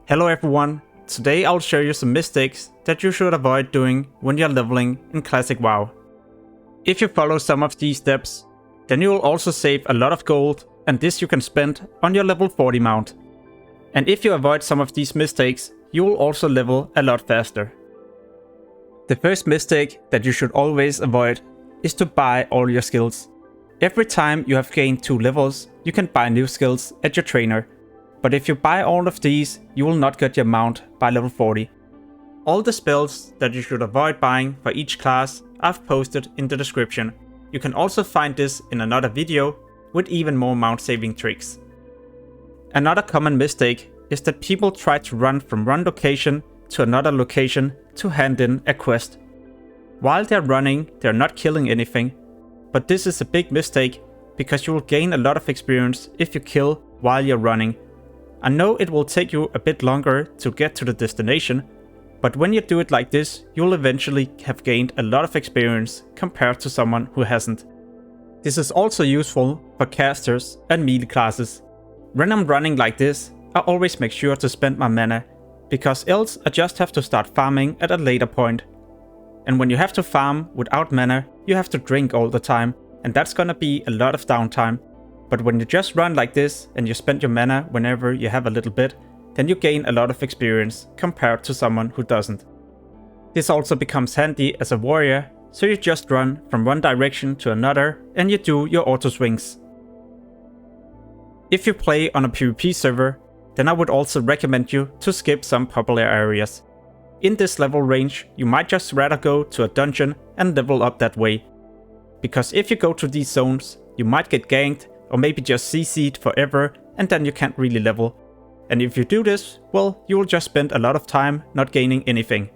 Hello everyone, today I'll show you some mistakes that you should avoid doing when you're leveling in Classic WoW. If you follow some of these steps, then you will also save a lot of gold, and this you can spend on your level 40 mount. And if you avoid some of these mistakes, you will also level a lot faster. The first mistake that you should always avoid is to buy all your skills. Every time you have gained 2 levels, you can buy new skills at your trainer. But if you buy all of these, you will not get your mount by level 40. All the spells that you should avoid buying for each class I've posted in the description. You can also find this in another video with even more mount saving tricks. Another common mistake is that people try to run from one location to another location to hand in a quest. While they're running, they're not killing anything, but this is a big mistake because you will gain a lot of experience if you kill while you're running. I know it will take you a bit longer to get to the destination, but when you do it like this, you'll eventually have gained a lot of experience compared to someone who hasn't. This is also useful for casters and melee classes. When I'm running like this, I always make sure to spend my mana, because else I just have to start farming at a later point. And when you have to farm without mana, you have to drink all the time, and that's gonna be a lot of downtime. But when you just run like this and you spend your mana whenever you have a little bit, then you gain a lot of experience compared to someone who doesn't. This also becomes handy as a warrior, so you just run from one direction to another and you do your auto swings. If you play on a PvP server, then I would also recommend you to skip some popular areas. In this level range, you might just rather go to a dungeon and level up that way. Because if you go to these zones, you might get ganked or maybe just CC'd forever, and then you can't really level. And if you do this, well, you will just spend a lot of time not gaining anything.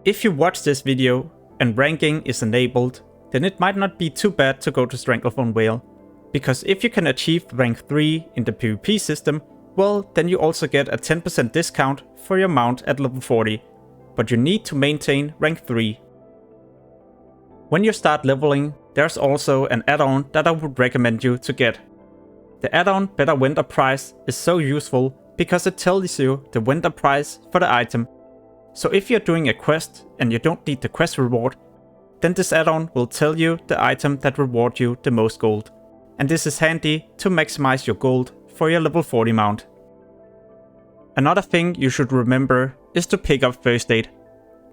If you watch this video and ranking is enabled, then it might not be too bad to go to Stranglephone Whale. Because if you can achieve rank 3 in the PvP system, well, then you also get a 10% discount for your mount at level 40. But you need to maintain rank 3. When you start leveling, there's also an add-on that I would recommend you to get. The add-on Better Winter Price is so useful because it tells you the winter price for the item. So if you're doing a quest and you don't need the quest reward, then this add-on will tell you the item that rewards you the most gold. And this is handy to maximize your gold for your level 40 mount. Another thing you should remember is to pick up first aid.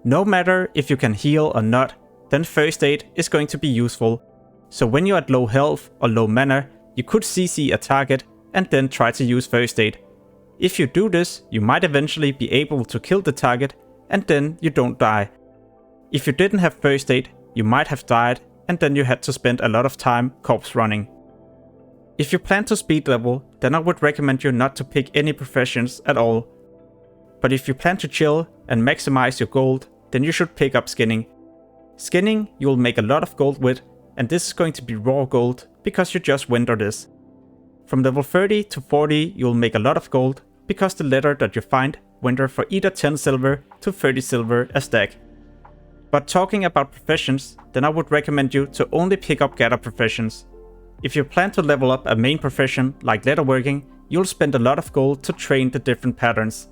No matter if you can heal or not, then first aid is going to be useful. So when you're at low health or low mana, you could CC a target and then try to use first aid. If you do this, you might eventually be able to kill the target and then you don't die. If you didn't have first aid, you might have died and then you had to spend a lot of time corpse running. If you plan to speed level, then I would recommend you not to pick any professions at all. But if you plan to chill and maximize your gold, then you should pick up skinning. Skinning you'll make a lot of gold with, and this is going to be raw gold because you just winter this. From level 30 to 40 you'll make a lot of gold because the leather that you find winter for either 10 silver to 30 silver a stack. But talking about professions, then I would recommend you to only pick up gather professions. If you plan to level up a main profession like leatherworking, you'll spend a lot of gold to train the different patterns.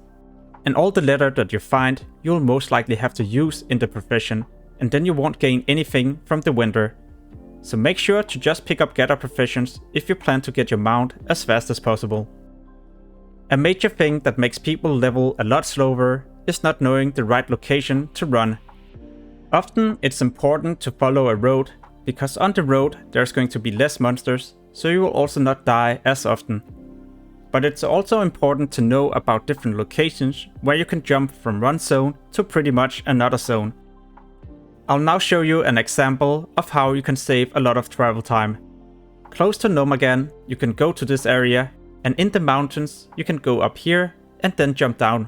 And all the leather that you find you'll most likely have to use in the profession, and then you won't gain anything from the winter. So make sure to just pick up gather professions if you plan to get your mount as fast as possible. A major thing that makes people level a lot slower is not knowing the right location to run. Often it's important to follow a road, because on the road there's going to be less monsters, so you will also not die as often. But it's also important to know about different locations where you can jump from one zone to pretty much another zone. I'll now show you an example of how you can save a lot of travel time. Close to Nomagan, you can go to this area, and in the mountains you can go up here and then jump down.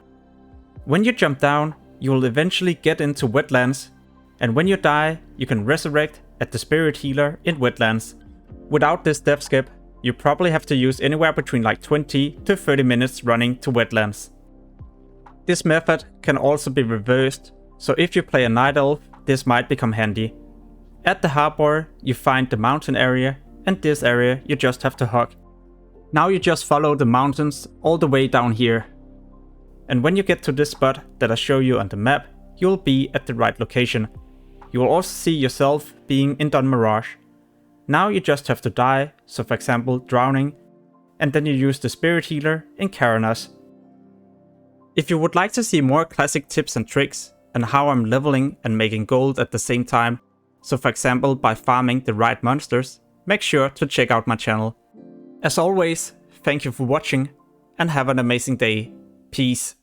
When you jump down, you will eventually get into wetlands, and when you die, you can resurrect at the spirit healer in wetlands. Without this death skip, you probably have to use anywhere between like 20 to 30 minutes running to wetlands. This method can also be reversed, so if you play a night elf, this might become handy. At the harbor, you find the mountain area, and this area you just have to hug. Now you just follow the mountains all the way down here. And when you get to this spot that I show you on the map, you'll be at the right location. You will also see yourself being in Dun Mirage. Now you just have to die, so for example drowning, and then you use the spirit healer in Karanas. If you would like to see more classic tips and tricks, and how I'm leveling and making gold at the same time, so for example by farming the right monsters, make sure to check out my channel. As always, thank you for watching, and have an amazing day. Peace.